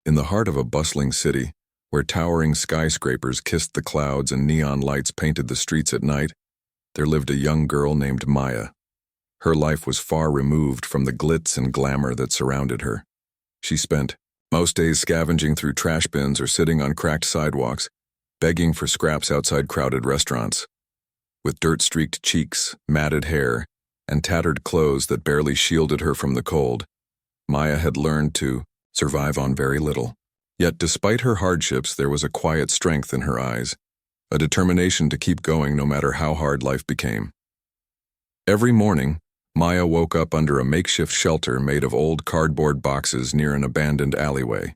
In the heart of a bustling city, where towering skyscrapers kissed the clouds and neon lights painted the streets at night, there lived a young girl named Maya. Her life was far removed from the glitz and glamour that surrounded her. She spent most days scavenging through trash bins or sitting on cracked sidewalks, begging for scraps outside crowded restaurants. With dirt-streaked cheeks, matted hair, and tattered clothes that barely shielded her from the cold, Maya had learned to survive on very little. Yet despite her hardships, there was a quiet strength in her eyes, a determination to keep going no matter how hard life became. Every morning, Maya woke up under a makeshift shelter made of old cardboard boxes near an abandoned alleyway.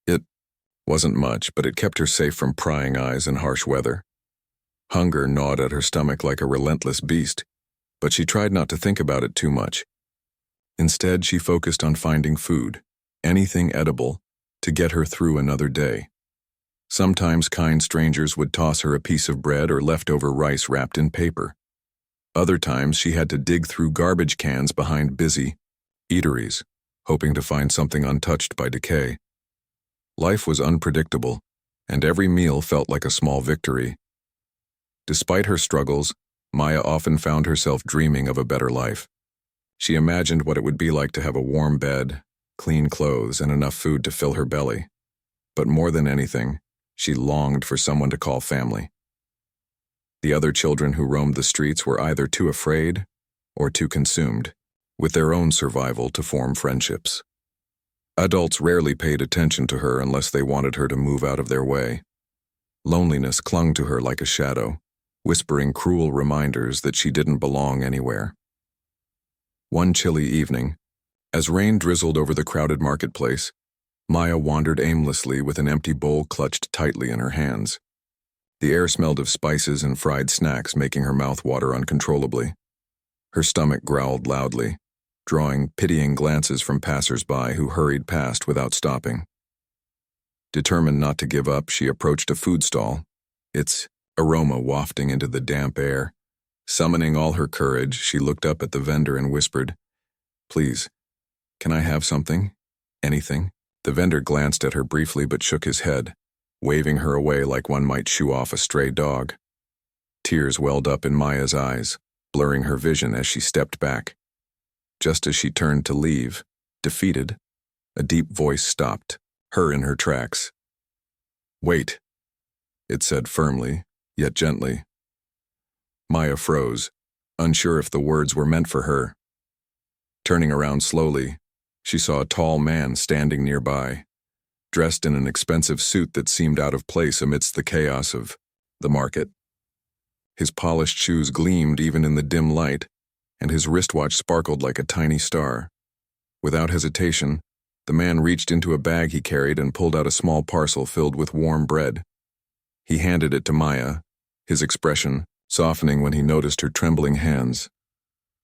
It wasn't much, but it kept her safe from prying eyes and harsh weather. Hunger gnawed at her stomach like a relentless beast, but she tried not to think about it too much. Instead, she focused on finding food, anything edible, to get her through another day. Sometimes kind strangers would toss her a piece of bread or leftover rice wrapped in paper. Other times she had to dig through garbage cans behind busy eateries, hoping to find something untouched by decay. Life was unpredictable, and every meal felt like a small victory. Despite her struggles, Maya often found herself dreaming of a better life. She imagined what it would be like to have a warm bed, clean clothes, and enough food to fill her belly. But more than anything, she longed for someone to call family. The other children who roamed the streets were either too afraid or too consumed with their own survival to form friendships. Adults rarely paid attention to her unless they wanted her to move out of their way. Loneliness clung to her like a shadow, whispering cruel reminders that she didn't belong anywhere. One chilly evening, as rain drizzled over the crowded marketplace, Maya wandered aimlessly with an empty bowl clutched tightly in her hands. The air smelled of spices and fried snacks, making her mouth water uncontrollably. Her stomach growled loudly, drawing pitying glances from passers-by who hurried past without stopping. Determined not to give up, she approached a food stall, its aroma wafting into the damp air. Summoning all her courage, she looked up at the vendor and whispered, "Please, can I have something? Anything?" The vendor glanced at her briefly but shook his head, waving her away like one might shoo off a stray dog. Tears welled up in Maya's eyes, blurring her vision as she stepped back. Just as she turned to leave, defeated, a deep voice stopped her in her tracks. "Wait," it said firmly, yet gently. Maya froze, unsure if the words were meant for her. Turning around slowly, she saw a tall man standing nearby, dressed in an expensive suit that seemed out of place amidst the chaos of the market. His polished shoes gleamed even in the dim light, and his wristwatch sparkled like a tiny star. Without hesitation, the man reached into a bag he carried and pulled out a small parcel filled with warm bread. He handed it to Maya, his expression softening when he noticed her trembling hands.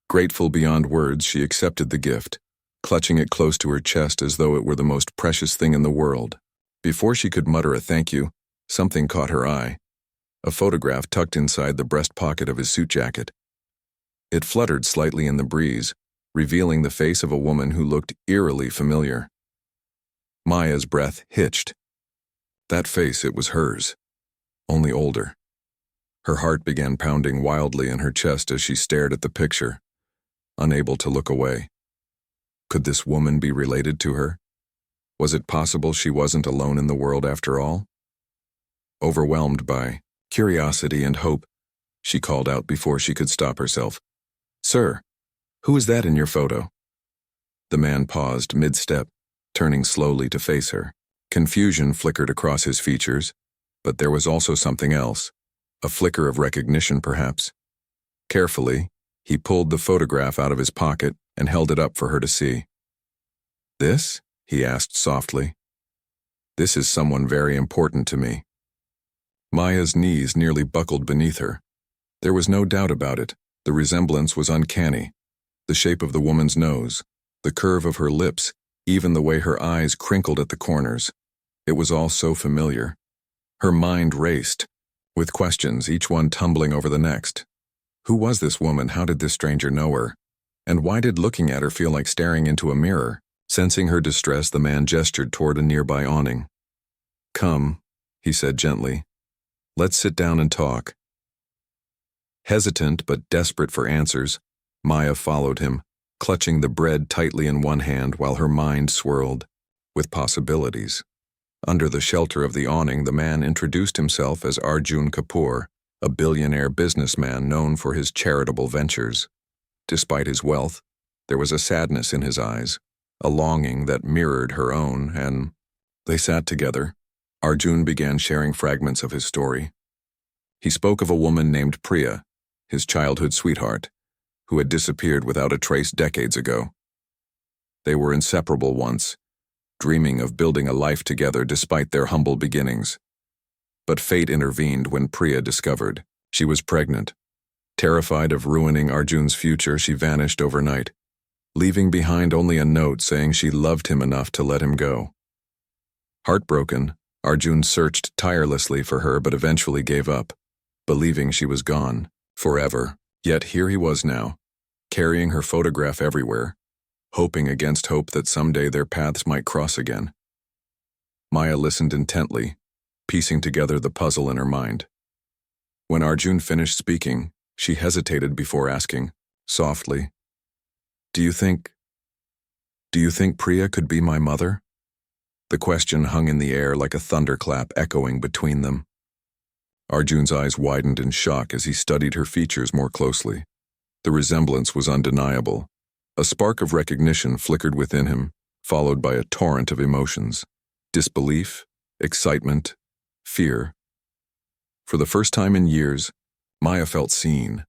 Grateful beyond words, she accepted the gift, clutching it close to her chest as though it were the most precious thing in the world. Before she could mutter a thank you, something caught her eye. A photograph tucked inside the breast pocket of his suit jacket. It fluttered slightly in the breeze, revealing the face of a woman who looked eerily familiar. Maya's breath hitched. That face, it was hers, only older. Her heart began pounding wildly in her chest as she stared at the picture, unable to look away. Could this woman be related to her? Was it possible she wasn't alone in the world after all? Overwhelmed by curiosity and hope, she called out before she could stop herself. "Sir, who is that in your photo?" The man paused mid-step, turning slowly to face her. Confusion flickered across his features, but there was also something else, a flicker of recognition perhaps. Carefully, he pulled the photograph out of his pocket and held it up for her to see. "This?" he asked softly. "This is someone very important to me." Maya's knees nearly buckled beneath her. There was no doubt about it. The resemblance was uncanny. The shape of the woman's nose, the curve of her lips, even the way her eyes crinkled at the corners. It was all so familiar. Her mind raced, with questions, each one tumbling over the next. Who was this woman? How did this stranger know her? And why did looking at her feel like staring into a mirror? Sensing her distress, the man gestured toward a nearby awning. "Come," he said gently. "Let's sit down and talk." Hesitant but desperate for answers, Maya followed him, clutching the bread tightly in one hand while her mind swirled with possibilities. Under the shelter of the awning, the man introduced himself as Arjun Kapoor, a billionaire businessman known for his charitable ventures. Despite his wealth, there was a sadness in his eyes, a longing that mirrored her own, and they sat together. Arjun began sharing fragments of his story. He spoke of a woman named Priya, his childhood sweetheart, who had disappeared without a trace decades ago. They were inseparable once, dreaming of building a life together despite their humble beginnings. But fate intervened when Priya discovered she was pregnant. Terrified of ruining Arjun's future, she vanished overnight, leaving behind only a note saying she loved him enough to let him go. Heartbroken, Arjun searched tirelessly for her but eventually gave up, believing she was gone forever. Yet here he was now, carrying her photograph everywhere, hoping against hope that someday their paths might cross again. Maya listened intently, piecing together the puzzle in her mind. When Arjun finished speaking, she hesitated before asking, softly, Do you think Priya could be my mother?" The question hung in the air like a thunderclap echoing between them. Arjun's eyes widened in shock as he studied her features more closely. The resemblance was undeniable. A spark of recognition flickered within him, followed by a torrent of emotions. Disbelief, excitement, fear. For the first time in years, Maya felt seen,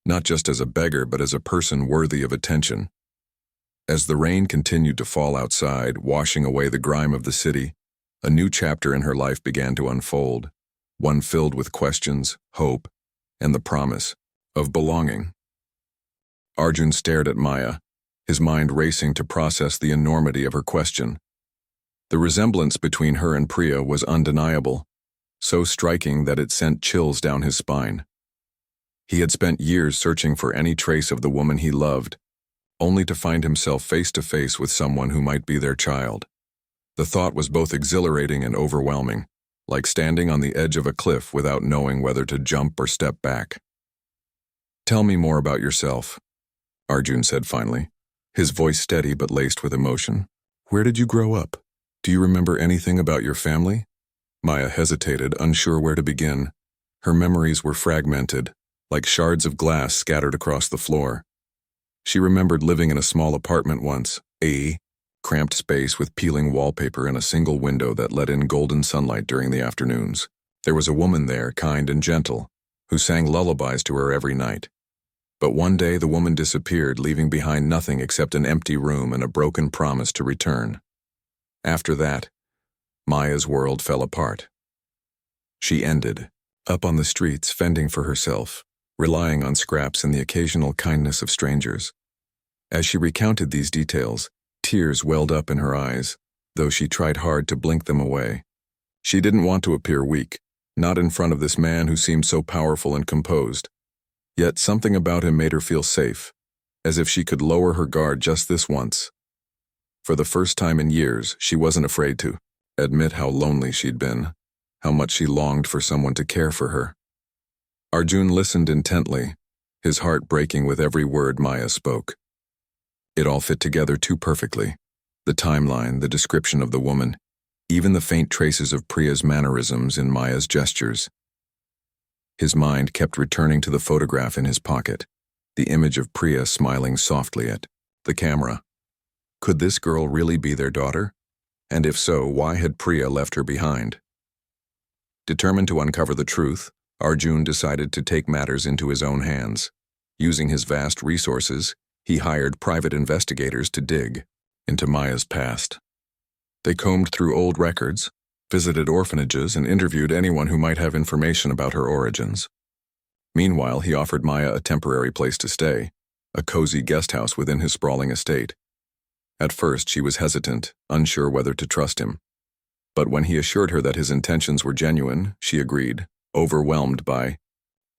not just as a beggar but as a person worthy of attention. As the rain continued to fall outside, washing away the grime of the city, a new chapter in her life began to unfold, one filled with questions, hope, and the promise of belonging. Arjun stared at Maya, his mind racing to process the enormity of her question. The resemblance between her and Priya was undeniable, so striking that it sent chills down his spine. He had spent years searching for any trace of the woman he loved, only to find himself face to face with someone who might be their child. The thought was both exhilarating and overwhelming, like standing on the edge of a cliff without knowing whether to jump or step back. "Tell me more about yourself," Arjun said finally, his voice steady but laced with emotion. "Where did you grow up? Do you remember anything about your family?" Maya hesitated, unsure where to begin. Her memories were fragmented, like shards of glass scattered across the floor. She remembered living in a small apartment once, a cramped space with peeling wallpaper and a single window that let in golden sunlight during the afternoons. There was a woman there, kind and gentle, who sang lullabies to her every night. But one day the woman disappeared, leaving behind nothing except an empty room and a broken promise to return. After that, Maya's world fell apart. She ended, up on the streets, fending for herself, relying on scraps and the occasional kindness of strangers. As she recounted these details, tears welled up in her eyes, though she tried hard to blink them away. She didn't want to appear weak, not in front of this man who seemed so powerful and composed. Yet something about him made her feel safe, as if she could lower her guard just this once. For the first time in years, she wasn't afraid to admit how lonely she'd been, how much she longed for someone to care for her. Arjun listened intently, his heart breaking with every word Maya spoke. It all fit together too perfectly. The timeline, the description of the woman, even the faint traces of Priya's mannerisms in Maya's gestures. His mind kept returning to the photograph in his pocket, the image of Priya smiling softly at the camera. Could this girl really be their daughter? And if so, why had Priya left her behind? Determined to uncover the truth, Arjun decided to take matters into his own hands. Using his vast resources, he hired private investigators to dig into Maya's past. They combed through old records, visited orphanages, and interviewed anyone who might have information about her origins. Meanwhile, he offered Maya a temporary place to stay, a cozy guest house within his sprawling estate. At first, she was hesitant, unsure whether to trust him. But when he assured her that his intentions were genuine, she agreed, overwhelmed by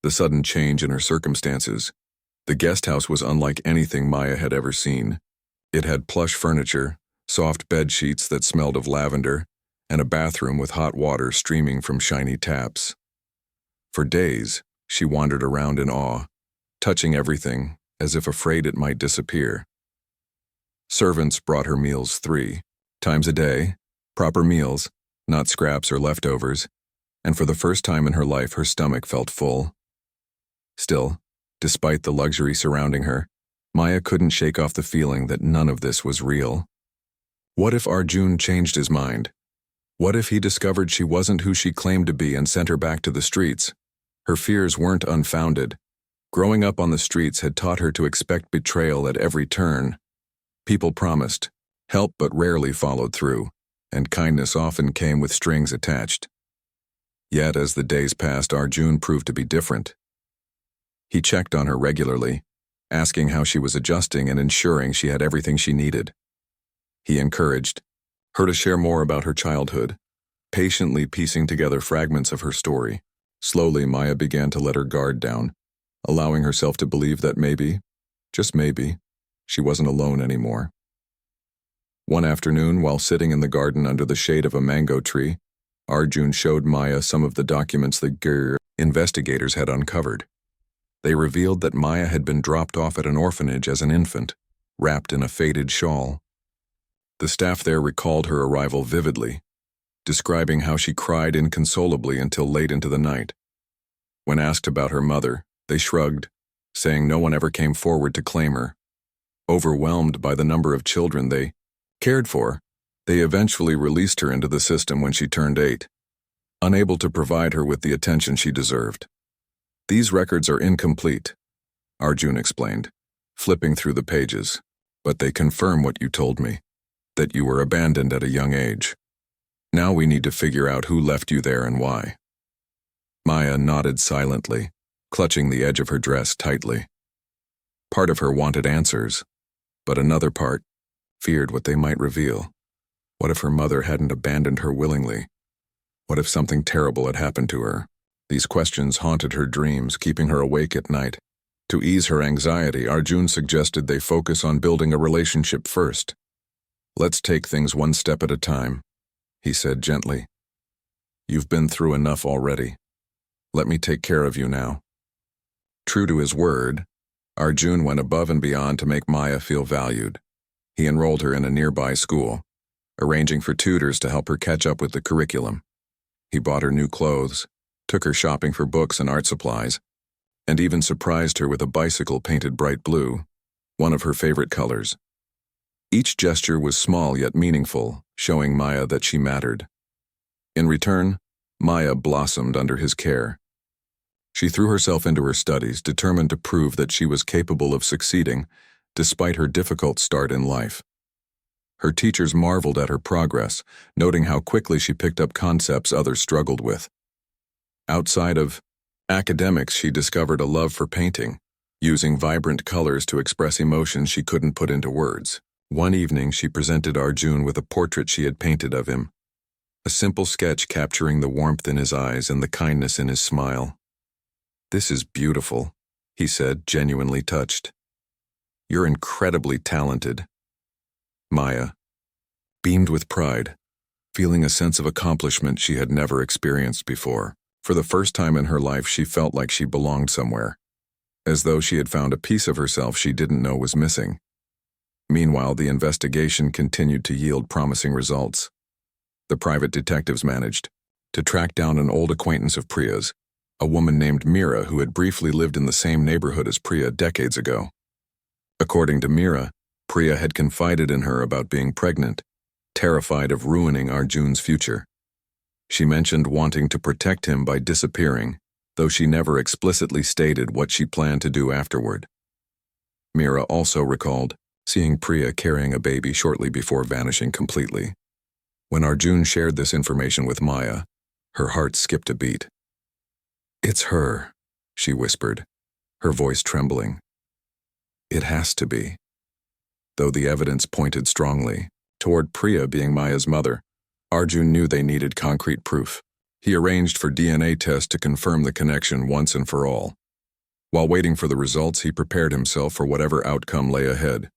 the sudden change in her circumstances. The guest house was unlike anything Maya had ever seen. It had plush furniture, soft bed sheets that smelled of lavender, and a bathroom with hot water streaming from shiny taps. For days, she wandered around in awe, touching everything as if afraid it might disappear. Servants brought her meals 3 times a day, proper meals, not scraps or leftovers, and for the first time in her life her stomach felt full. Still, despite the luxury surrounding her, Maya couldn't shake off the feeling that none of this was real. What if Arjun changed his mind? What if he discovered she wasn't who she claimed to be and sent her back to the streets? Her fears weren't unfounded. Growing up on the streets had taught her to expect betrayal at every turn. People promised, help but rarely followed through, and kindness often came with strings attached. Yet as the days passed, Arjun proved to be different. He checked on her regularly, asking how she was adjusting and ensuring she had everything she needed. He encouraged her to share more about her childhood, patiently piecing together fragments of her story. Slowly, Maya began to let her guard down, allowing herself to believe that maybe, just maybe, she wasn't alone anymore. One afternoon, while sitting in the garden under the shade of a mango tree, Arjun showed Maya some of the documents the investigators had uncovered. They revealed that Maya had been dropped off at an orphanage as an infant, wrapped in a faded shawl. The staff there recalled her arrival vividly, describing how she cried inconsolably until late into the night. When asked about her mother, they shrugged, saying no one ever came forward to claim her. Overwhelmed by the number of children they cared for, they eventually released her into the system when she turned 8, unable to provide her with the attention she deserved. These records are incomplete, Arjun explained, flipping through the pages, but they confirm what you told me, that you were abandoned at a young age. Now we need to figure out who left you there and why. Maya nodded silently, clutching the edge of her dress tightly. Part of her wanted answers, but another part feared what they might reveal. What if her mother hadn't abandoned her willingly? What if something terrible had happened to her? These questions haunted her dreams, keeping her awake at night. To ease her anxiety, Arjun suggested they focus on building a relationship first. Let's take things one step at a time, he said gently. You've been through enough already. Let me take care of you now. True to his word, Arjun went above and beyond to make Maya feel valued. He enrolled her in a nearby school, arranging for tutors to help her catch up with the curriculum. He bought her new clothes, took her shopping for books and art supplies, and even surprised her with a bicycle painted bright blue, one of her favorite colors. Each gesture was small yet meaningful, showing Maya that she mattered. In return, Maya blossomed under his care. She threw herself into her studies, determined to prove that she was capable of succeeding, despite her difficult start in life. Her teachers marveled at her progress, noting how quickly she picked up concepts others struggled with. Outside of academics, she discovered a love for painting, using vibrant colors to express emotions she couldn't put into words. One evening, she presented Arjun with a portrait she had painted of him, a simple sketch capturing the warmth in his eyes and the kindness in his smile. "This is beautiful," he said, genuinely touched. "You're incredibly talented." Maya beamed with pride, feeling a sense of accomplishment she had never experienced before. For the first time in her life, she felt like she belonged somewhere, as though she had found a piece of herself she didn't know was missing. Meanwhile, the investigation continued to yield promising results. The private detectives managed to track down an old acquaintance of Priya's, a woman named Mira who had briefly lived in the same neighborhood as Priya decades ago. According to Mira, Priya had confided in her about being pregnant, terrified of ruining Arjun's future. She mentioned wanting to protect him by disappearing, though she never explicitly stated what she planned to do afterward. Mira also recalled seeing Priya carrying a baby shortly before vanishing completely. When Arjun shared this information with Maya, her heart skipped a beat. "It's her," she whispered, her voice trembling. "It has to be." Though the evidence pointed strongly toward Priya being Maya's mother, Arjun knew they needed concrete proof. He arranged for DNA tests to confirm the connection once and for all. While waiting for the results, he prepared himself for whatever outcome lay ahead.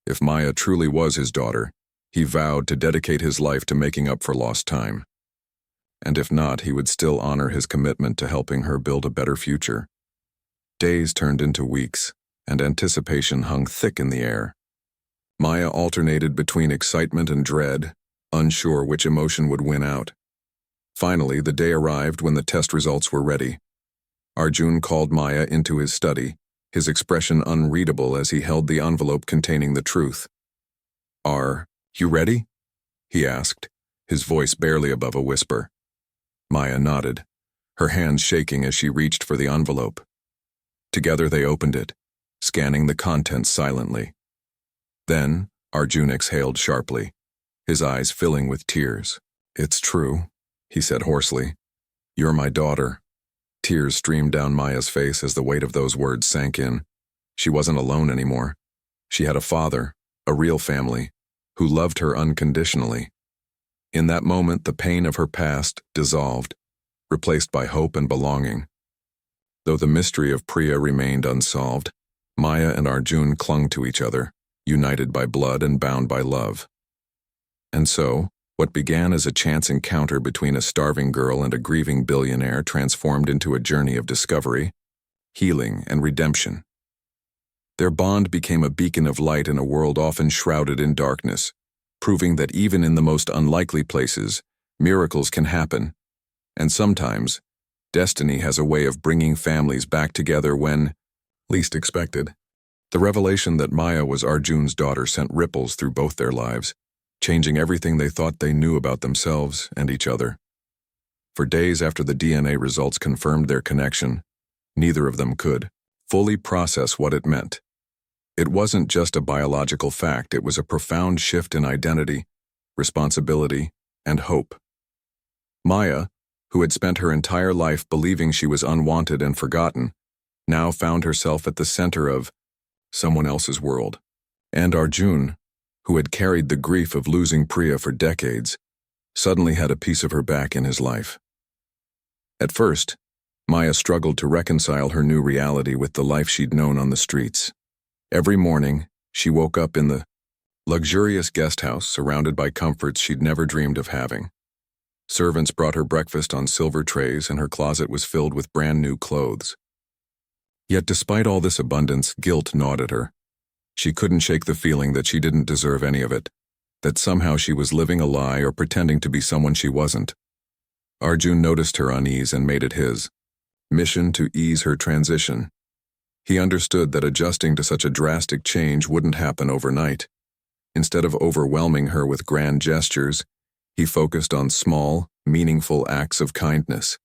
If Maya truly was his daughter, He vowed to dedicate his life to making up for lost time. And if not, he would still honor his commitment to helping her build a better future. Days turned into weeks, and anticipation hung thick in the air. Maya alternated between excitement and dread, unsure which emotion would win out. Finally, the day arrived when the test results were ready. Arjun called Maya into his study, his expression unreadable as he held the envelope containing the truth. "Are you ready?" he asked, his voice barely above a whisper. Maya nodded, her hands shaking as she reached for the envelope. Together they opened it, scanning the contents silently. Then, Arjun exhaled sharply, his eyes filling with tears. "It's true," he said hoarsely. "You're my daughter." Tears streamed down Maya's face as the weight of those words sank in. She wasn't alone anymore. She had a father, a real family, who loved her unconditionally. In that moment, the pain of her past dissolved, replaced by hope and belonging. Though the mystery of Priya remained unsolved, Maya and Arjun clung to each other, united by blood and bound by love. And so, what began as a chance encounter between a starving girl and a grieving billionaire transformed into a journey of discovery, healing, and redemption. Their bond became a beacon of light in a world often shrouded in darkness, proving that even in the most unlikely places, miracles can happen. And sometimes, destiny has a way of bringing families back together when least expected. The revelation that Maya was Arjun's daughter sent ripples through both their lives, changing everything they thought they knew about themselves and each other. For days after the DNA results confirmed their connection, neither of them could fully process what it meant. It wasn't just a biological fact, it was a profound shift in identity, responsibility, and hope. Maya, who had spent her entire life believing she was unwanted and forgotten, now found herself at the center of someone else's world. And Arjun, who had carried the grief of losing Priya for decades, suddenly had a piece of her back in his life. At first, Maya struggled to reconcile her new reality with the life she'd known on the streets. Every morning, she woke up in the luxurious guest house surrounded by comforts she'd never dreamed of having. Servants brought her breakfast on silver trays and her closet was filled with brand new clothes. Yet despite all this abundance, guilt gnawed at her. She couldn't shake the feeling that she didn't deserve any of it, that somehow she was living a lie or pretending to be someone she wasn't. Arjun noticed her unease and made it his mission to ease her transition. He understood that adjusting to such a drastic change wouldn't happen overnight. Instead of overwhelming her with grand gestures, he focused on small, meaningful acts of kindness.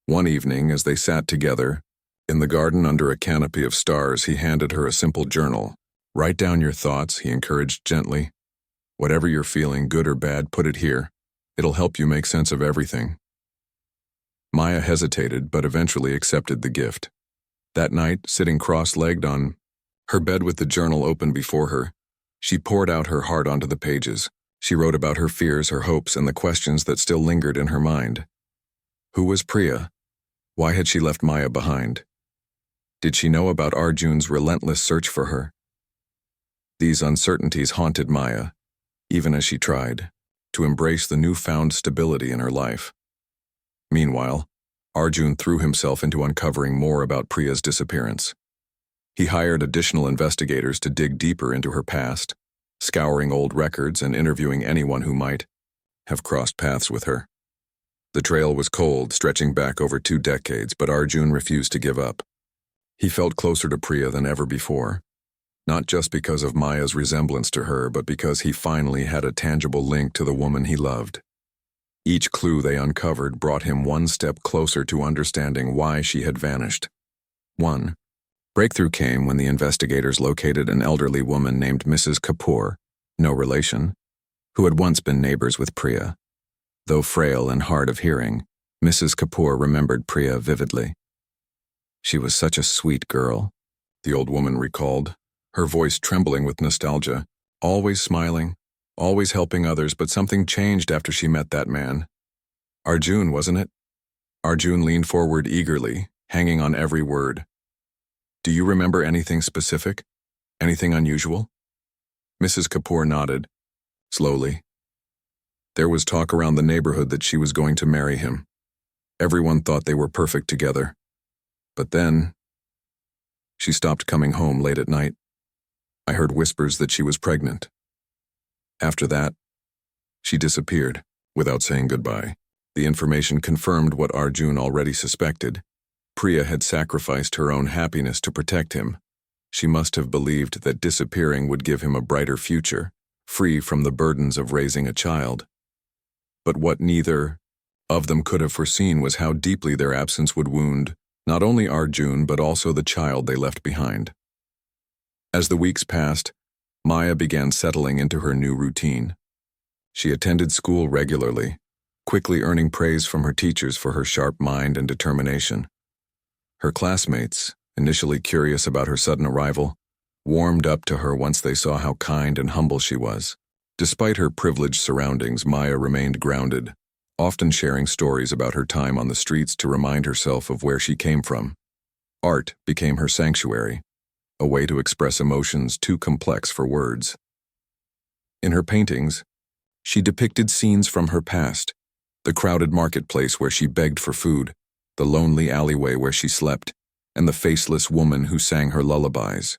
One evening, as they sat together, in the garden under a canopy of stars, he handed her a simple journal. "Write down your thoughts," he encouraged gently. "Whatever you're feeling, good or bad, put it here. It'll help you make sense of everything." Maya hesitated, but eventually accepted the gift. That night, sitting cross-legged on her bed with the journal open before her, she poured out her heart onto the pages. She wrote about her fears, her hopes, and the questions that still lingered in her mind. Who was Priya? Why had she left Maya behind? Did she know about Arjun's relentless search for her? These uncertainties haunted Maya, even as she tried to embrace the newfound stability in her life. Meanwhile, Arjun threw himself into uncovering more about Priya's disappearance. He hired additional investigators to dig deeper into her past, scouring old records and interviewing anyone who might have crossed paths with her. The trail was cold, stretching back over 2 decades, but Arjun refused to give up. He felt closer to Priya than ever before, not just because of Maya's resemblance to her, but because he finally had a tangible link to the woman he loved. Each clue they uncovered brought him one step closer to understanding why she had vanished. 1. Breakthrough came when the investigators located an elderly woman named Mrs. Kapoor, no relation, who had once been neighbors with Priya. Though frail and hard of hearing, Mrs. Kapoor remembered Priya vividly. "She was such a sweet girl," the old woman recalled, her voice trembling with nostalgia, "always smiling, always helping others, but something changed after she met that man. Arjun, wasn't it?" Arjun leaned forward eagerly, hanging on every word. "Do you remember anything specific? Anything unusual?" Mrs. Kapoor nodded. Slowly, there was talk around the neighborhood that she was going to marry him. Everyone thought they were perfect together. But then, she stopped coming home late at night. I heard whispers that she was pregnant. After that, she disappeared, without saying goodbye. The information confirmed what Arjun already suspected. Priya had sacrificed her own happiness to protect him. She must have believed that disappearing would give him a brighter future, free from the burdens of raising a child. But what neither of them could have foreseen was how deeply their absence would wound not only Arjun but also the child they left behind. As the weeks passed, Maya began settling into her new routine. She attended school regularly, quickly earning praise from her teachers for her sharp mind and determination. Her classmates, initially curious about her sudden arrival, warmed up to her once they saw how kind and humble she was. Despite her privileged surroundings, Maya remained grounded, often sharing stories about her time on the streets to remind herself of where she came from. Art became her sanctuary, a way to express emotions too complex for words. In her paintings, she depicted scenes from her past, the crowded marketplace where she begged for food, the lonely alleyway where she slept, and the faceless woman who sang her lullabies.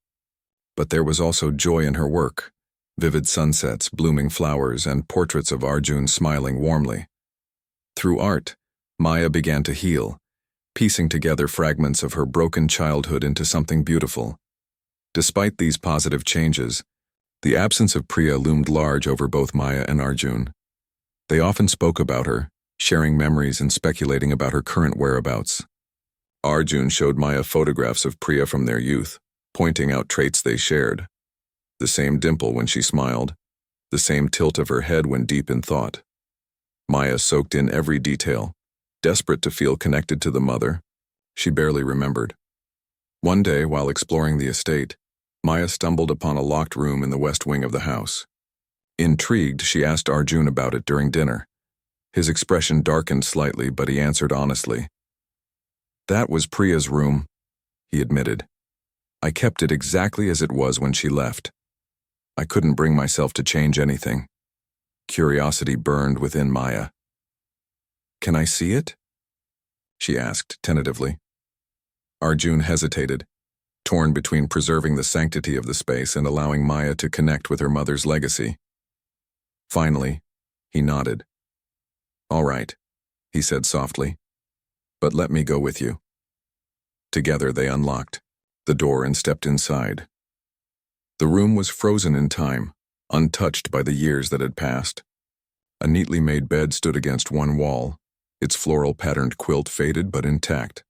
But there was also joy in her work, vivid sunsets, blooming flowers, and portraits of Arjun smiling warmly. Through art, Maya began to heal, piecing together fragments of her broken childhood into something beautiful. Despite these positive changes, the absence of Priya loomed large over both Maya and Arjun. They often spoke about her, sharing memories and speculating about her current whereabouts. Arjun showed Maya photographs of Priya from their youth, pointing out traits they shared. The same dimple when she smiled, the same tilt of her head when deep in thought. Maya soaked in every detail, desperate to feel connected to the mother she barely remembered. One day, while exploring the estate, Maya stumbled upon a locked room in the west wing of the house. Intrigued, she asked Arjun about it during dinner. His expression darkened slightly, but he answered honestly. "That was Priya's room," he admitted. "I kept it exactly as it was when she left. I couldn't bring myself to change anything." Curiosity burned within Maya. "Can I see it?" she asked tentatively. Arjun hesitated, torn between preserving the sanctity of the space and allowing Maya to connect with her mother's legacy. Finally, he nodded. "All right," he said softly, "but let me go with you." Together they unlocked the door and stepped inside. The room was frozen in time, untouched by the years that had passed. A neatly made bed stood against one wall, its floral-patterned quilt faded but intact.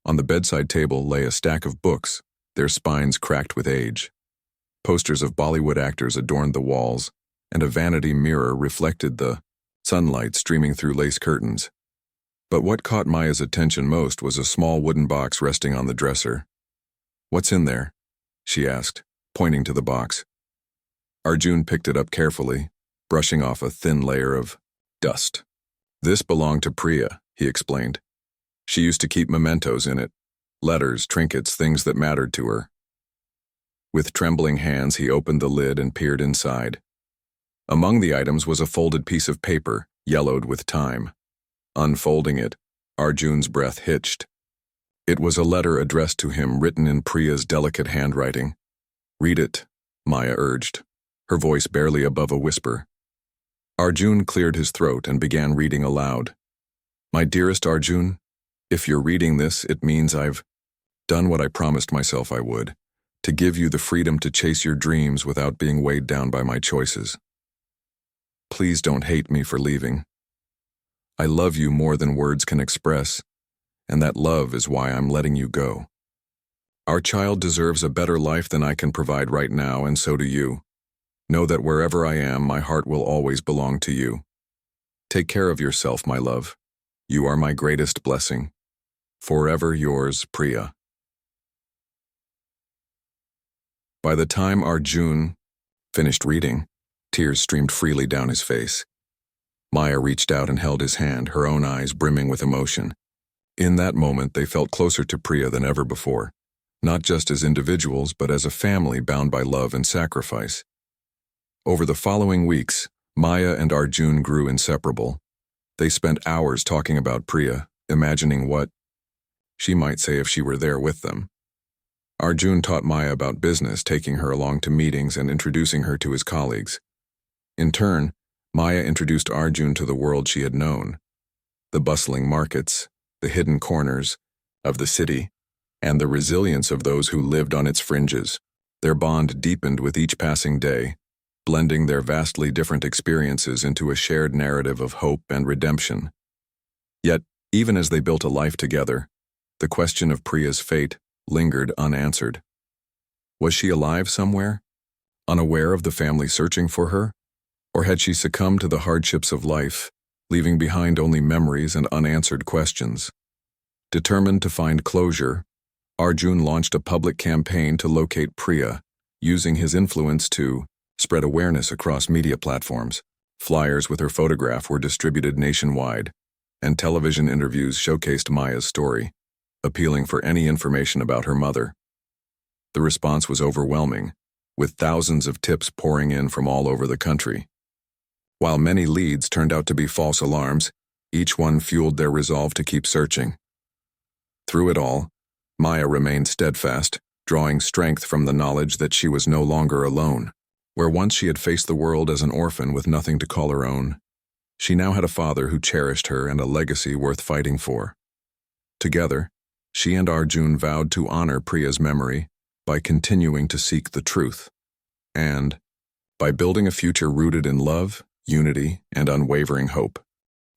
On the bedside table lay a stack of books, their spines cracked with age. Posters of Bollywood actors adorned the walls, and a vanity mirror reflected the sunlight streaming through lace curtains. But what caught Maya's attention most was a small wooden box resting on the dresser. "What's in there?" she asked, pointing to the box. Arjun picked it up carefully, brushing off a thin layer of dust. "This belonged to Priya," he explained. "She used to keep mementos in it, letters, trinkets, things that mattered to her." With trembling hands, he opened the lid and peered inside. Among the items was a folded piece of paper, yellowed with time. Unfolding it, Arjun's breath hitched. It was a letter addressed to him, written in Priya's delicate handwriting. "Read it," Maya urged, her voice barely above a whisper. Arjun cleared his throat and began reading aloud. "My dearest Arjun, if you're reading this, it means I've done what I promised myself I would, to give you the freedom to chase your dreams without being weighed down by my choices. Please don't hate me for leaving. I love you more than words can express, and that love is why I'm letting you go. Our child deserves a better life than I can provide right now, and so do you. Know that wherever I am, my heart will always belong to you. Take care of yourself, my love. You are my greatest blessing. Forever yours, Priya." By the time Arjun finished reading, tears streamed freely down his face. Maya reached out and held his hand, her own eyes brimming with emotion. In that moment, they felt closer to Priya than ever before, not just as individuals, but as a family bound by love and sacrifice. Over the following weeks, Maya and Arjun grew inseparable. They spent hours talking about Priya, imagining what she might say if she were there with them. Arjun taught Maya about business, taking her along to meetings and introducing her to his colleagues. In turn, Maya introduced Arjun to the world she had known, the bustling markets, the hidden corners of the city, and the resilience of those who lived on its fringes. Their bond deepened with each passing day, blending their vastly different experiences into a shared narrative of hope and redemption. Yet, even as they built a life together, the question of Priya's fate lingered unanswered. Was she alive somewhere, unaware of the family searching for her? Or had she succumbed to the hardships of life, leaving behind only memories and unanswered questions? Determined to find closure, Arjun launched a public campaign to locate Priya, using his influence to spread awareness across media platforms. Flyers with her photograph were distributed nationwide, and television interviews showcased Maya's story, appealing for any information about her mother. The response was overwhelming, with thousands of tips pouring in from all over the country. While many leads turned out to be false alarms, each one fueled their resolve to keep searching. Through it all, Maya remained steadfast, drawing strength from the knowledge that she was no longer alone. Where once she had faced the world as an orphan with nothing to call her own, she now had a father who cherished her and a legacy worth fighting for. Together, she and Arjun vowed to honor Priya's memory by continuing to seek the truth, and by building a future rooted in love, unity, and unwavering hope.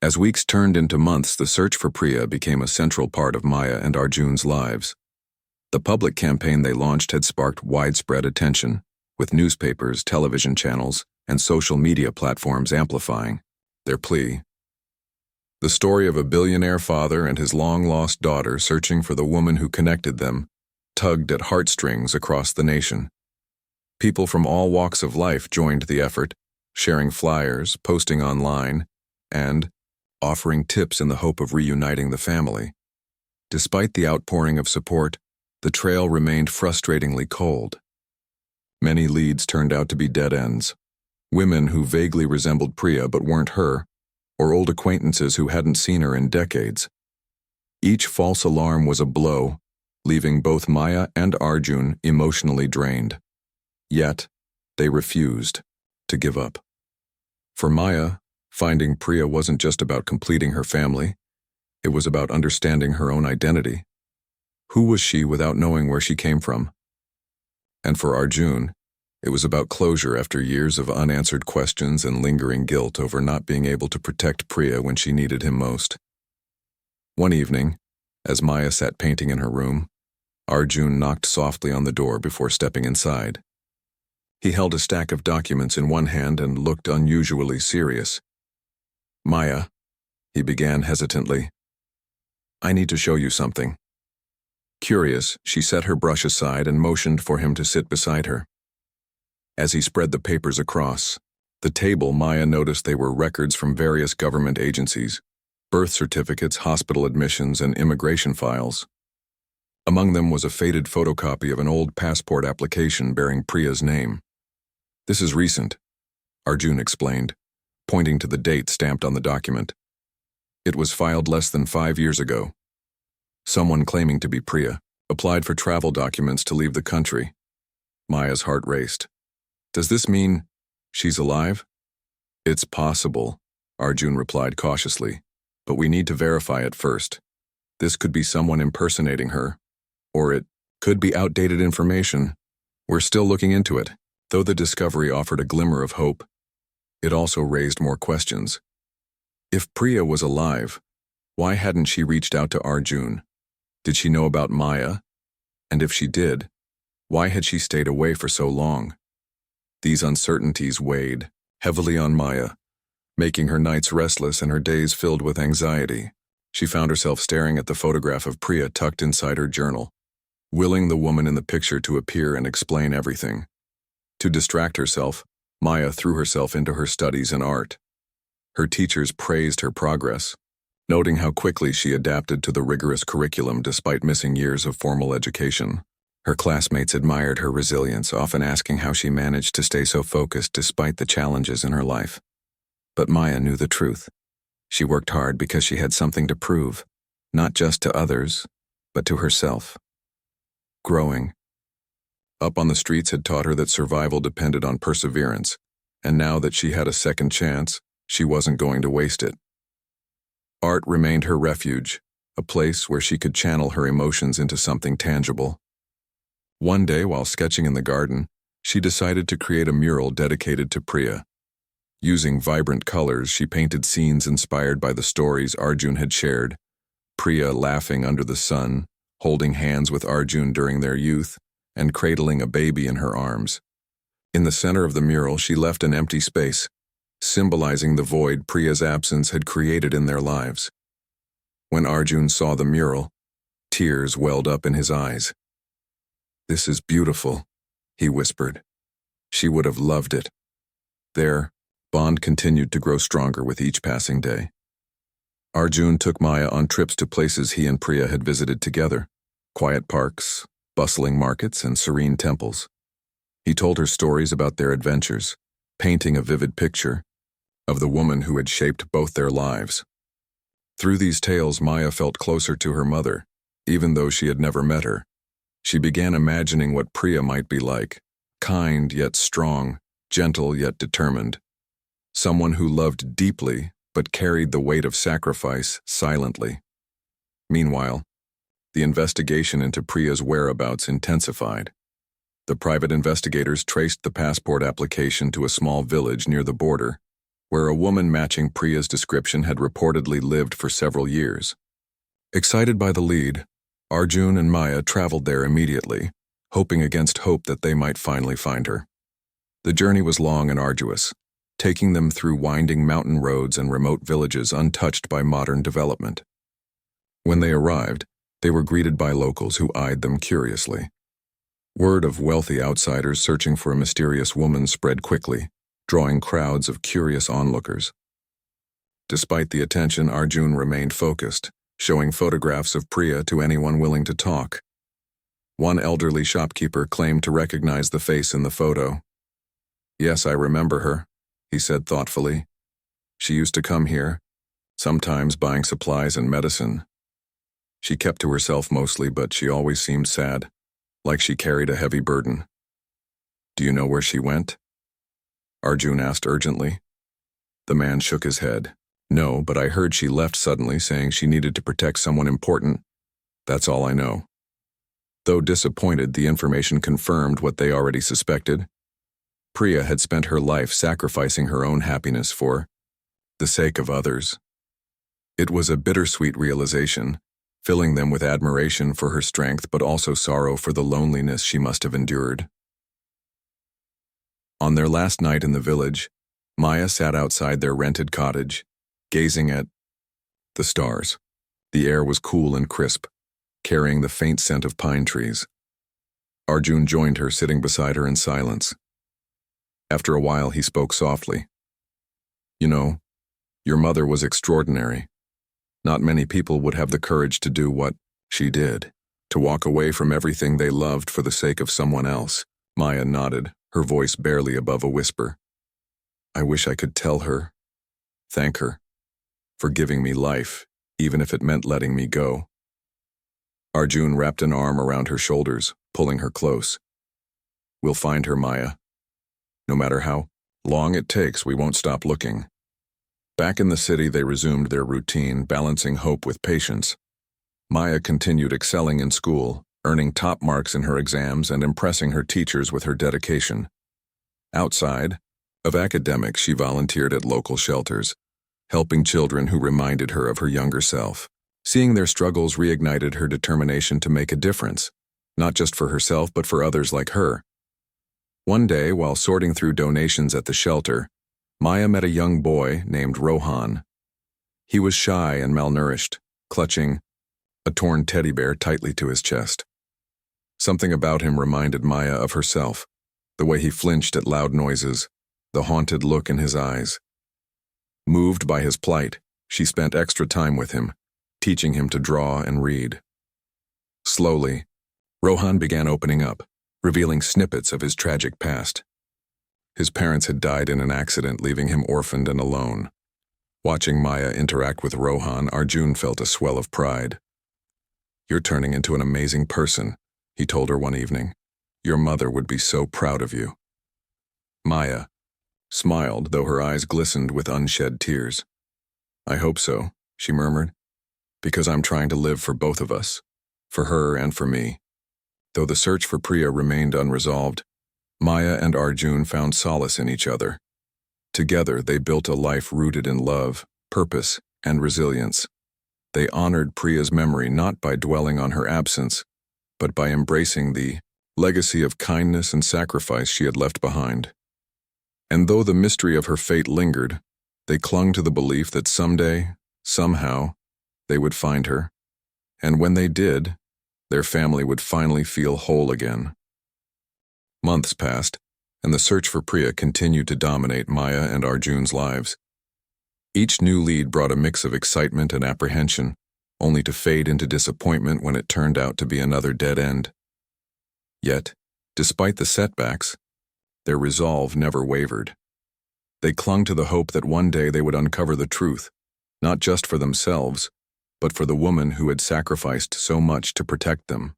As weeks turned into months, the search for Priya became a central part of Maya and Arjun's lives. The public campaign they launched had sparked widespread attention, with newspapers, television channels, and social media platforms amplifying their plea. The story of a billionaire father and his long-lost daughter searching for the woman who connected them tugged at heartstrings across the nation. People from all walks of life joined the effort, sharing flyers, posting online, and offering tips in the hope of reuniting the family. Despite the outpouring of support, the trail remained frustratingly cold. Many leads turned out to be dead ends. Women who vaguely resembled Priya but weren't her, or old acquaintances who hadn't seen her in decades. Each false alarm was a blow, leaving both Maya and Arjun emotionally drained. Yet, they refused to give up. For Maya, finding Priya wasn't just about completing her family, it was about understanding her own identity. Who was she without knowing where she came from? And for Arjun, it was about closure after years of unanswered questions and lingering guilt over not being able to protect Priya when she needed him most. One evening, as Maya sat painting in her room, Arjun knocked softly on the door before stepping inside. He held a stack of documents in one hand and looked unusually serious. "Maya," he began hesitantly, "I need to show you something." Curious, she set her brush aside and motioned for him to sit beside her. As he spread the papers across the table, Maya noticed they were records from various government agencies, birth certificates, hospital admissions, and immigration files. Among them was a faded photocopy of an old passport application bearing Priya's name. "This is recent," Arjun explained, pointing to the date stamped on the document. "It was filed less than 5 years ago. Someone claiming to be Priya applied for travel documents to leave the country." Maya's heart raced. "Does this mean she's alive?" "It's possible," Arjun replied cautiously, "but we need to verify it first. This could be someone impersonating her, or it could be outdated information. We're still looking into it." Though the discovery offered a glimmer of hope, it also raised more questions. If Priya was alive, why hadn't she reached out to Arjun? Did she know about Maya? And if she did, why had she stayed away for so long? These uncertainties weighed heavily on Maya, making her nights restless and her days filled with anxiety. She found herself staring at the photograph of Priya tucked inside her journal, willing the woman in the picture to appear and explain everything. To distract herself, Maya threw herself into her studies and art. Her teachers praised her progress, noting how quickly she adapted to the rigorous curriculum despite missing years of formal education. Her classmates admired her resilience, often asking how she managed to stay so focused despite the challenges in her life. But Maya knew the truth. She worked hard because she had something to prove, not just to others, but to herself. Growing up on the streets had taught her that survival depended on perseverance, and now that she had a second chance, she wasn't going to waste it. Art remained her refuge, a place where she could channel her emotions into something tangible. One day, while sketching in the garden, she decided to create a mural dedicated to Priya. Using vibrant colors, she painted scenes inspired by the stories Arjun had shared, Priya laughing under the sun, holding hands with Arjun during their youth, and cradling a baby in her arms. In the center of the mural, she left an empty space, symbolizing the void Priya's absence had created in their lives. When Arjun saw the mural, tears welled up in his eyes. "This is beautiful," he whispered. She would have loved it. Their bond continued to grow stronger with each passing day. Arjun took Maya on trips to places he and Priya had visited together, quiet parks, bustling markets, and serene temples. He told her stories about their adventures, painting a vivid picture of the woman who had shaped both their lives. Through these tales, Maya felt closer to her mother, even though she had never met her. She began imagining what Priya might be like, kind yet strong, gentle yet determined. Someone who loved deeply but carried the weight of sacrifice silently. Meanwhile, the investigation into Priya's whereabouts intensified. The private investigators traced the passport application to a small village near the border, where a woman matching Priya's description had reportedly lived for several years. Excited by the lead, Arjun and Maya traveled there immediately, hoping against hope that they might finally find her. The journey was long and arduous, taking them through winding mountain roads and remote villages untouched by modern development. When they arrived, they were greeted by locals who eyed them curiously. Word of wealthy outsiders searching for a mysterious woman spread quickly, drawing crowds of curious onlookers. Despite the attention, Arjun remained focused, showing photographs of Priya to anyone willing to talk. One elderly shopkeeper claimed to recognize the face in the photo. "Yes, I remember her," he said thoughtfully. "She used to come here, sometimes buying supplies and medicine. She kept to herself mostly, but she always seemed sad, like she carried a heavy burden." "Do you know where she went?" Arjun asked urgently. The man shook his head. "No, but I heard she left suddenly, saying she needed to protect someone important. That's all I know." Though disappointed, the information confirmed what they already suspected. Priya had spent her life sacrificing her own happiness for the sake of others. It was a bittersweet realization, filling them with admiration for her strength but also sorrow for the loneliness she must have endured. On their last night in the village, Maya sat outside their rented cottage, gazing at the stars. The air was cool and crisp, carrying the faint scent of pine trees. Arjun joined her, sitting beside her in silence. After a while, he spoke softly. "You know, your mother was extraordinary. Not many people would have the courage to do what she did, to walk away from everything they loved for the sake of someone else." Maya nodded, her voice barely above a whisper. "I wish I could tell her, thank her, for giving me life, even if it meant letting me go." Arjun wrapped an arm around her shoulders, pulling her close. "We'll find her, Maya. No matter how long it takes, we won't stop looking." Back in the city, they resumed their routine, balancing hope with patience. Maya continued excelling in school, earning top marks in her exams and impressing her teachers with her dedication. Outside of academics, she volunteered at local shelters, helping children who reminded her of her younger self. Seeing their struggles reignited her determination to make a difference, not just for herself but for others like her. One day, while sorting through donations at the shelter, Maya met a young boy named Rohan. He was shy and malnourished, clutching a torn teddy bear tightly to his chest. Something about him reminded Maya of herself, the way he flinched at loud noises, the haunted look in his eyes. Moved by his plight, she spent extra time with him, teaching him to draw and read. Slowly, Rohan began opening up, revealing snippets of his tragic past. His parents had died in an accident, leaving him orphaned and alone. Watching Maya interact with Rohan, Arjun felt a swell of pride. "You're turning into an amazing person," he told her one evening. "Your mother would be so proud of you." Maya smiled, though her eyes glistened with unshed tears. "I hope so," she murmured, "because I'm trying to live for both of us, for her and for me." Though the search for Priya remained unresolved, Maya and Arjun found solace in each other. Together, they built a life rooted in love, purpose, and resilience. They honored Priya's memory not by dwelling on her absence, but by embracing the legacy of kindness and sacrifice she had left behind. And though the mystery of her fate lingered, they clung to the belief that someday, somehow, they would find her. And when they did, their family would finally feel whole again. Months passed, and the search for Priya continued to dominate Maya and Arjun's lives. Each new lead brought a mix of excitement and apprehension, only to fade into disappointment when it turned out to be another dead end. Yet, despite the setbacks, their resolve never wavered. They clung to the hope that one day they would uncover the truth, not just for themselves, but for the woman who had sacrificed so much to protect them.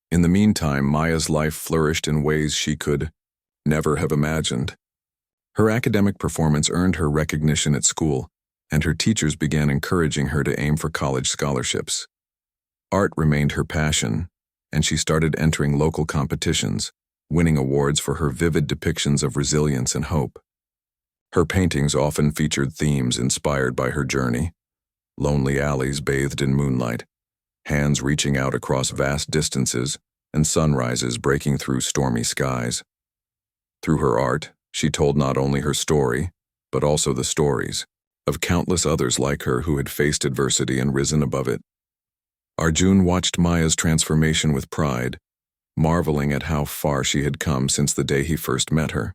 In the meantime, Maya's life flourished in ways she could never have imagined. Her academic performance earned her recognition at school, and her teachers began encouraging her to aim for college scholarships. Art remained her passion, and she started entering local competitions, winning awards for her vivid depictions of resilience and hope. Her paintings often featured themes inspired by her journey: lonely alleys bathed in moonlight, hands reaching out across vast distances, and sunrises breaking through stormy skies. Through her art, she told not only her story, but also the stories of countless others like her who had faced adversity and risen above it. Arjun watched Maya's transformation with pride, marveling at how far she had come since the day he first met her.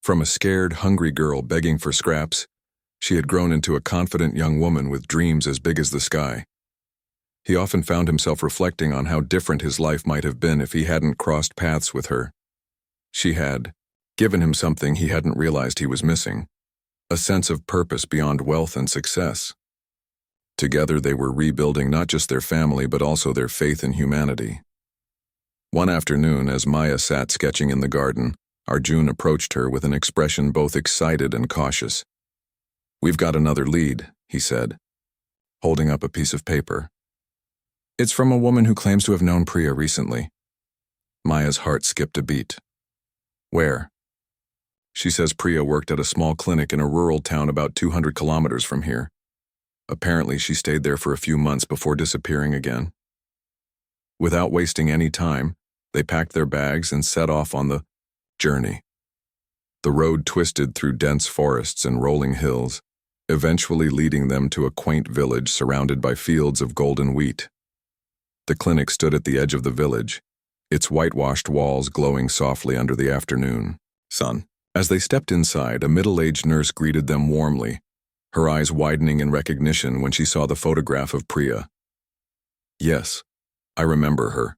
From a scared, hungry girl begging for scraps, she had grown into a confident young woman with dreams as big as the sky. He often found himself reflecting on how different his life might have been if he hadn't crossed paths with her. She had given him something he hadn't realized he was missing: a sense of purpose beyond wealth and success. Together they were rebuilding not just their family but also their faith in humanity. One afternoon, as Maya sat sketching in the garden, Arjun approached her with an expression both excited and cautious. "We've got another lead," he said, holding up a piece of paper. "It's from a woman who claims to have known Priya recently." Maya's heart skipped a beat. "Where?" "She says Priya worked at a small clinic in a rural town about 200 kilometers from here. Apparently she stayed there for a few months before disappearing again." Without wasting any time, they packed their bags and set off on the journey. The road twisted through dense forests and rolling hills, eventually leading them to a quaint village surrounded by fields of golden wheat. The clinic stood at the edge of the village, its whitewashed walls glowing softly under the afternoon sun. As they stepped inside, a middle-aged nurse greeted them warmly, her eyes widening in recognition when she saw the photograph of Priya. "Yes, I remember her,"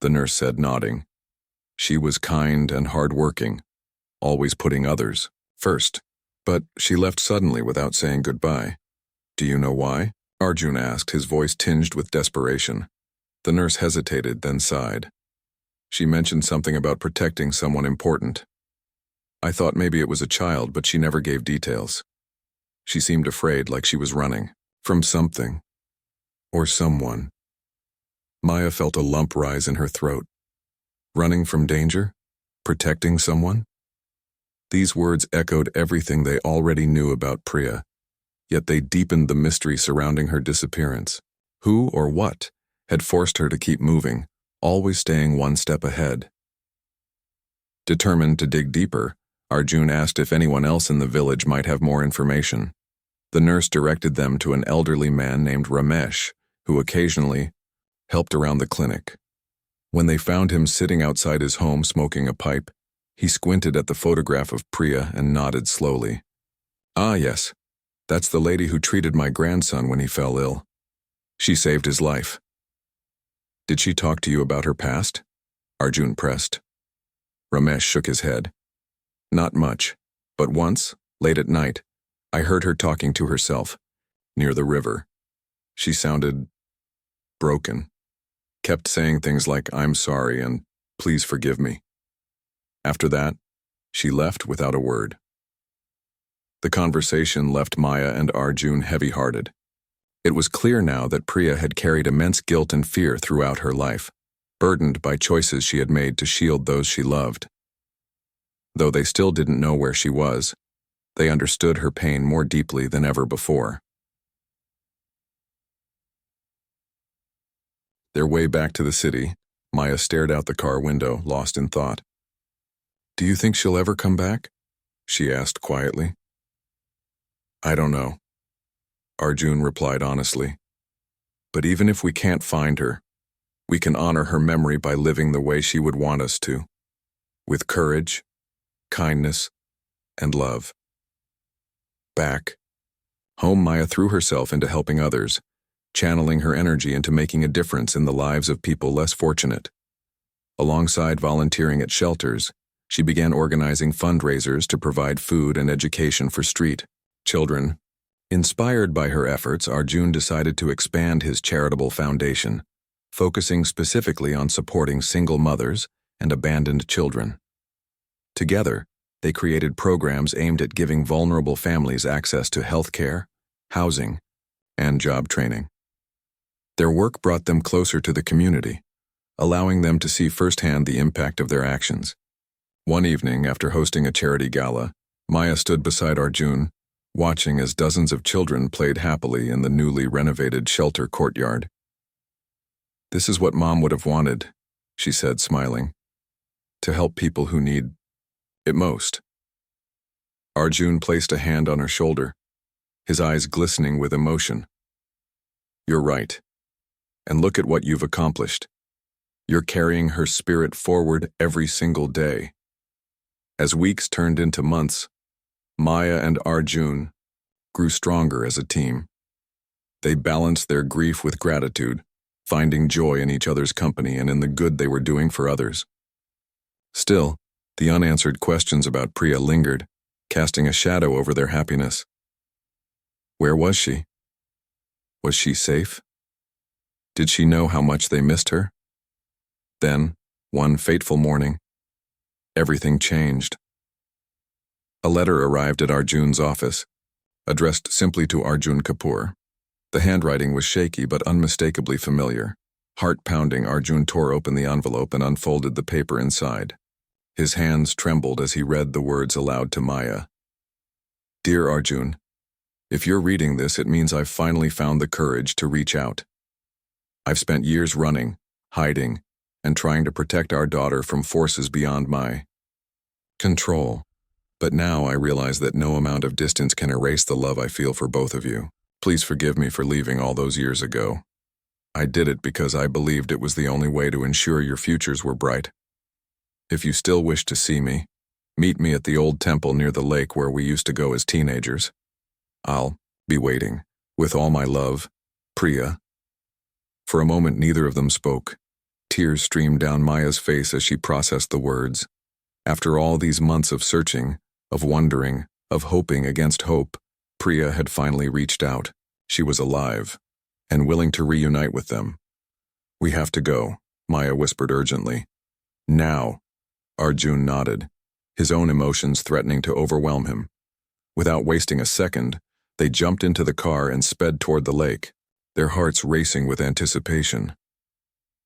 the nurse said, nodding. "She was kind and hard-working, always putting others first, but she left suddenly without saying goodbye. Do you know why?" Arjun asked, his voice tinged with desperation. The nurse hesitated, then sighed. "She mentioned something about protecting someone important. I thought maybe it was a child, but she never gave details. She seemed afraid, like she was running from something or someone." Maya felt a lump rise in her throat. Running from danger? Protecting someone? These words echoed everything they already knew about Priya, yet they deepened the mystery surrounding her disappearance. Who or what had forced her to keep moving, always staying one step ahead? Determined to dig deeper, Arjun asked if anyone else in the village might have more information. The nurse directed them to an elderly man named Ramesh, who occasionally helped around the clinic. When they found him sitting outside his home smoking a pipe, he squinted at the photograph of Priya and nodded slowly. "Ah, yes, that's the lady who treated my grandson when he fell ill. She saved his life." Did she talk to you about her past? Arjun pressed. Ramesh shook his head. Not much, but once, late at night, I heard her talking to herself, near the river. She sounded broken, kept saying things like, I'm sorry and please forgive me. After that, she left without a word. The conversation left Maya and Arjun heavy-hearted. It was clear now that Priya had carried immense guilt and fear throughout her life, burdened by choices she had made to shield those she loved. Though they still didn't know where she was, they understood her pain more deeply than ever before. Their way back to the city, Maya stared out the car window, lost in thought. Do you think she'll ever come back? She asked quietly. I don't know, Arjun replied honestly. But even if we can't find her, we can honor her memory by living the way she would want us to, with courage, kindness, and love. Back home, Maya threw herself into helping others, channeling her energy into making a difference in the lives of people less fortunate. Alongside volunteering at shelters, she began organizing fundraisers to provide food and education for street children. Inspired by her efforts, Arjun decided to expand his charitable foundation, focusing specifically on supporting single mothers and abandoned children. Together, they created programs aimed at giving vulnerable families access to health care, housing, and job training. Their work brought them closer to the community, allowing them to see firsthand the impact of their actions. One evening, after hosting a charity gala, Maya stood beside Arjun, watching as dozens of children played happily in the newly renovated shelter courtyard. This is what Mom would have wanted, she said, smiling, to help people who need it most. Arjun placed a hand on her shoulder, his eyes glistening with emotion. You're right. And look at what you've accomplished. You're carrying her spirit forward every single day. As weeks turned into months, Maya and Arjun grew stronger as a team. They balanced their grief with gratitude, finding joy in each other's company and in the good they were doing for others. Still, the unanswered questions about Priya lingered, casting a shadow over their happiness. Where was she? Was she safe? Did she know how much they missed her? Then, one fateful morning, everything changed. A letter arrived at Arjun's office, addressed simply to Arjun Kapoor. The handwriting was shaky but unmistakably familiar. Heart-pounding, Arjun tore open the envelope and unfolded the paper inside. His hands trembled as he read the words aloud to Maya. Dear Arjun, if you're reading this, it means I've finally found the courage to reach out. I've spent years running, hiding, and trying to protect our daughter from forces beyond my control. But now I realize that no amount of distance can erase the love I feel for both of you. Please forgive me for leaving all those years ago. I did it because I believed it was the only way to ensure your futures were bright. If you still wish to see me, meet me at the old temple near the lake where we used to go as teenagers. I'll be waiting. With all my love, Priya. For a moment, neither of them spoke. Tears streamed down Maya's face as she processed the words. After all these months of searching, of wondering, of hoping against hope, Priya had finally reached out. She was alive, and willing to reunite with them. We have to go, Maya whispered urgently. Now. Arjun nodded, his own emotions threatening to overwhelm him. Without wasting a second, they jumped into the car and sped toward the lake, their hearts racing with anticipation.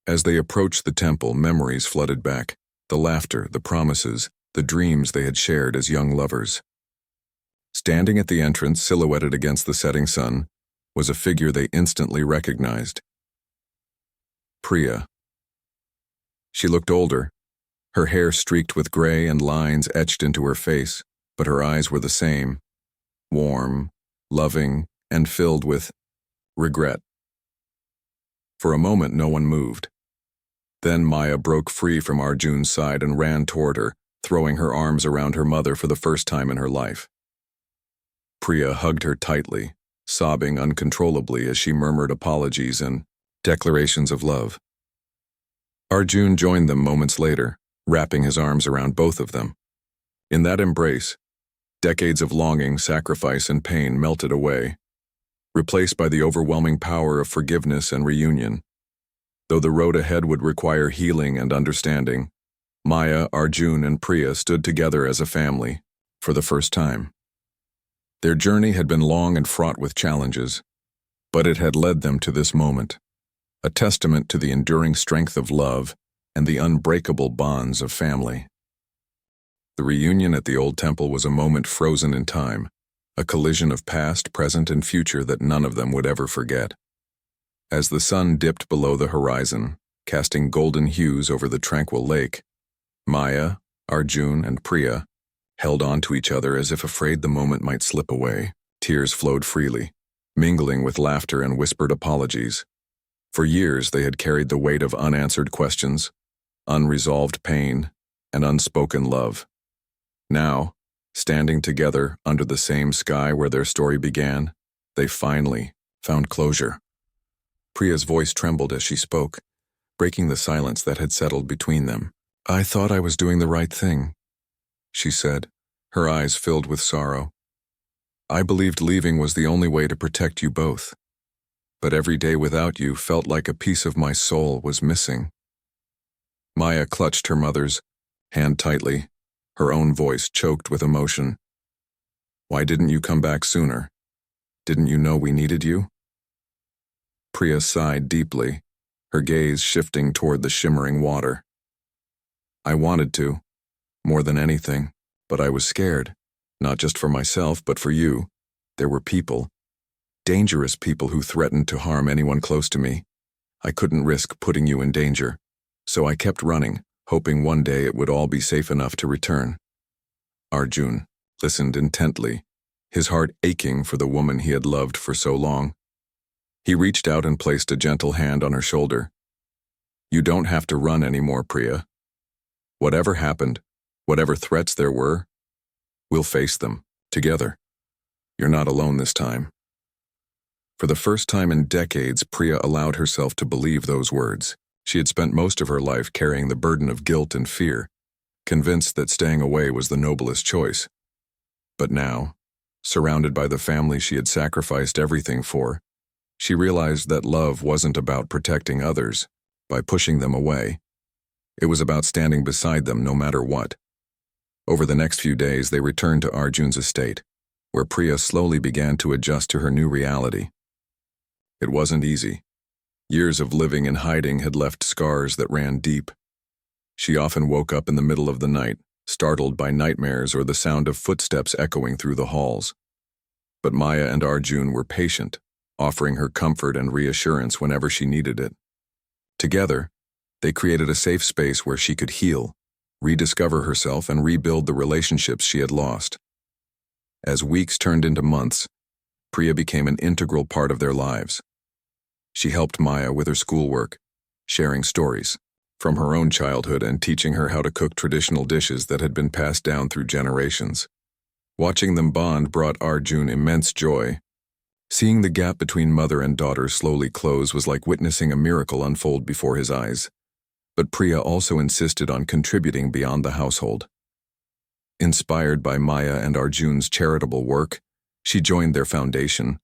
As they approached the temple, memories flooded back, the laughter, the promises, the dreams they had shared as young lovers. Standing at the entrance, silhouetted against the setting sun, was a figure they instantly recognized. Priya. She looked older, her hair streaked with gray and lines etched into her face, but her eyes were the same, warm, loving, and filled with regret. For a moment, no one moved. Then Maya broke free from Arjun's side and ran toward her, throwing her arms around her mother for the first time in her life. Priya hugged her tightly, sobbing uncontrollably as she murmured apologies and declarations of love. Arjun joined them moments later, wrapping his arms around both of them. In that embrace, decades of longing, sacrifice, and pain melted away, replaced by the overwhelming power of forgiveness and reunion. Though the road ahead would require healing and understanding, Maya, Arjun, and Priya stood together as a family, for the first time. Their journey had been long and fraught with challenges, but it had led them to this moment, a testament to the enduring strength of love and the unbreakable bonds of family. The reunion at the old temple was a moment frozen in time, a collision of past, present, and future that none of them would ever forget. As the sun dipped below the horizon, casting golden hues over the tranquil lake, Maya, Arjun, and Priya held on to each other as if afraid the moment might slip away. Tears flowed freely, mingling with laughter and whispered apologies. For years they had carried the weight of unanswered questions, unresolved pain, and unspoken love. Now, standing together under the same sky where their story began, they finally found closure. Priya's voice trembled as she spoke, breaking the silence that had settled between them. "I thought I was doing the right thing," she said, her eyes filled with sorrow. "I believed leaving was the only way to protect you both. But every day without you felt like a piece of my soul was missing." Maya clutched her mother's hand tightly, her own voice choked with emotion. "Why didn't you come back sooner? Didn't you know we needed you?" Priya sighed deeply, her gaze shifting toward the shimmering water. "I wanted to, more than anything, but I was scared, not just for myself, but for you. There were people, dangerous people who threatened to harm anyone close to me. I couldn't risk putting you in danger, so I kept running, hoping one day it would all be safe enough to return." Arjun listened intently, his heart aching for the woman he had loved for so long. He reached out and placed a gentle hand on her shoulder. "You don't have to run anymore, Priya. Whatever happened, whatever threats there were, we'll face them, together. You're not alone this time." For the first time in decades, Priya allowed herself to believe those words. She had spent most of her life carrying the burden of guilt and fear, convinced that staying away was the noblest choice. But now, surrounded by the family she had sacrificed everything for, she realized that love wasn't about protecting others by pushing them away. It was about standing beside them no matter what. Over the next few days, they returned to Arjun's estate, where Priya slowly began to adjust to her new reality. It wasn't easy. Years of living in hiding had left scars that ran deep. She often woke up in the middle of the night, startled by nightmares or the sound of footsteps echoing through the halls. But Maya and Arjun were patient, offering her comfort and reassurance whenever she needed it. Together, they created a safe space where she could heal, rediscover herself, and rebuild the relationships she had lost. As weeks turned into months, Priya became an integral part of their lives. She helped Maya with her schoolwork, sharing stories from her own childhood and teaching her how to cook traditional dishes that had been passed down through generations. Watching them bond brought Arjun immense joy. Seeing the gap between mother and daughter slowly close was like witnessing a miracle unfold before his eyes. But Priya also insisted on contributing beyond the household. Inspired by Maya and Arjun's charitable work, she joined their foundation,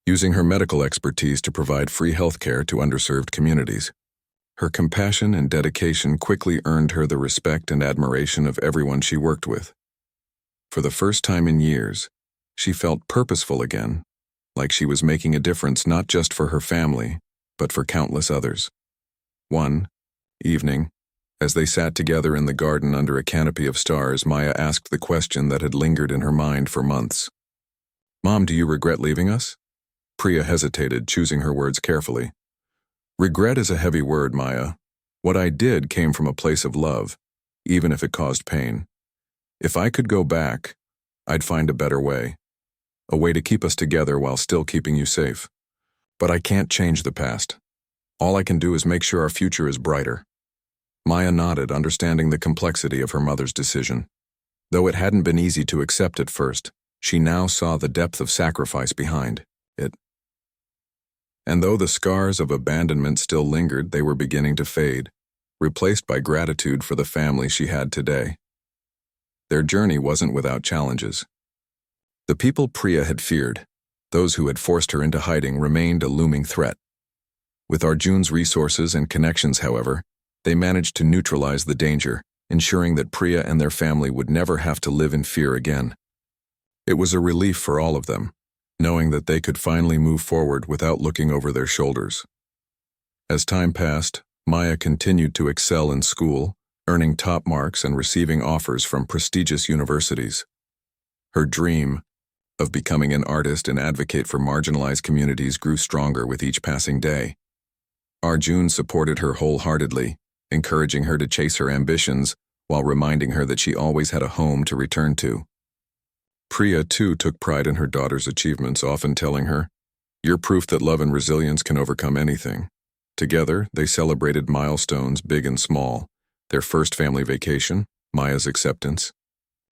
using her medical expertise to provide free healthcare to underserved communities. Her compassion and dedication quickly earned her the respect and admiration of everyone she worked with. For the first time in years, she felt purposeful again, like she was making a difference not just for her family, but for countless others. One evening, as they sat together in the garden under a canopy of stars, Maya asked the question that had lingered in her mind for months. "Mom, do you regret leaving us?" Priya hesitated, choosing her words carefully. "Regret is a heavy word, Maya. What I did came from a place of love, even if it caused pain. If I could go back, I'd find a better way. A way to keep us together while still keeping you safe. But I can't change the past. All I can do is make sure our future is brighter." Maya nodded, understanding the complexity of her mother's decision. Though it hadn't been easy to accept at first, she now saw the depth of sacrifice behind it. And though the scars of abandonment still lingered, they were beginning to fade. replaced by gratitude for the family she had today. Their journey wasn't without challenges. The people Priya had feared, those who had forced her into hiding, remained a looming threat. With Arjun's resources and connections, however, they managed to neutralize the danger, ensuring that Priya and their family would never have to live in fear again. It was a relief for all of them, knowing that they could finally move forward without looking over their shoulders. As time passed, Maya continued to excel in school, earning top marks and receiving offers from prestigious universities. Her dream of becoming an artist and advocate for marginalized communities grew stronger with each passing day. Arjun supported her wholeheartedly, encouraging her to chase her ambitions while reminding her that she always had a home to return to. Priya, too, took pride in her daughter's achievements, often telling her, "You're proof that love and resilience can overcome anything." Together, they celebrated milestones, big and small: their first family vacation, Maya's acceptance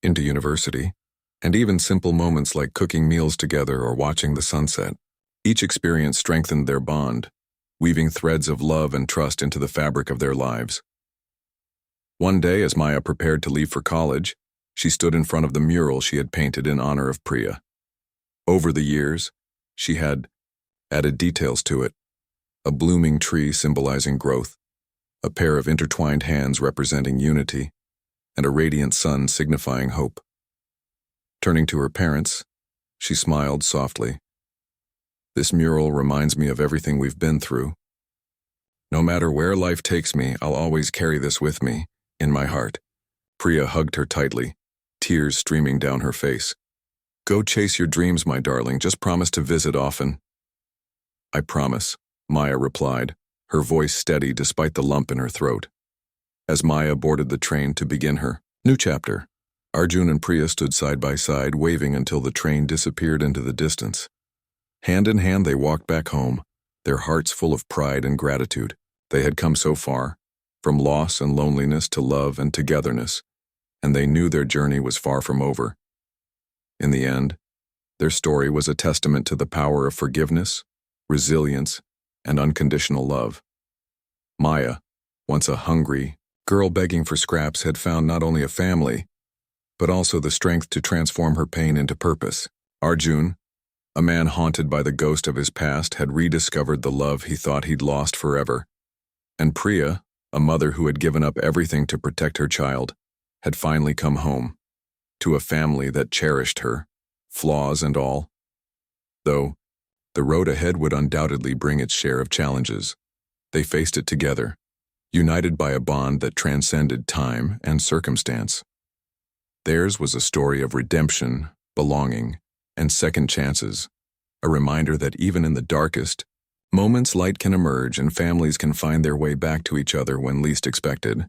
into university, and even simple moments like cooking meals together or watching the sunset. Each experience strengthened their bond, weaving threads of love and trust into the fabric of their lives. One day, as Maya prepared to leave for college, she stood in front of the mural she had painted in honor of Priya. Over the years, she had added details to it: a blooming tree symbolizing growth, a pair of intertwined hands representing unity, and a radiant sun signifying hope. Turning to her parents, she smiled softly. "This mural reminds me of everything we've been through. No matter where life takes me, I'll always carry this with me, in my heart." Priya hugged her tightly, tears streaming down her face. "Go chase your dreams, my darling. Just promise to visit often." "I promise," Maya replied, her voice steady despite the lump in her throat. As Maya boarded the train to begin her new chapter, Arjun and Priya stood side by side, waving until the train disappeared into the distance. Hand in hand, they walked back home, their hearts full of pride and gratitude. They had come so far, from loss and loneliness to love and togetherness, and they knew their journey was far from over. In the end, their story was a testament to the power of forgiveness, resilience, and unconditional love. Maya, once a hungry girl begging for scraps, had found not only a family, but also the strength to transform her pain into purpose. Arjun, a man haunted by the ghost of his past, had rediscovered the love he thought he'd lost forever. And Priya, a mother who had given up everything to protect her child, had finally come home, to a family that cherished her, flaws and all. Though the road ahead would undoubtedly bring its share of challenges, they faced it together, united by a bond that transcended time and circumstance. Theirs was a story of redemption, belonging, and second chances, a reminder that even in the darkest moments, light can emerge and families can find their way back to each other when least expected.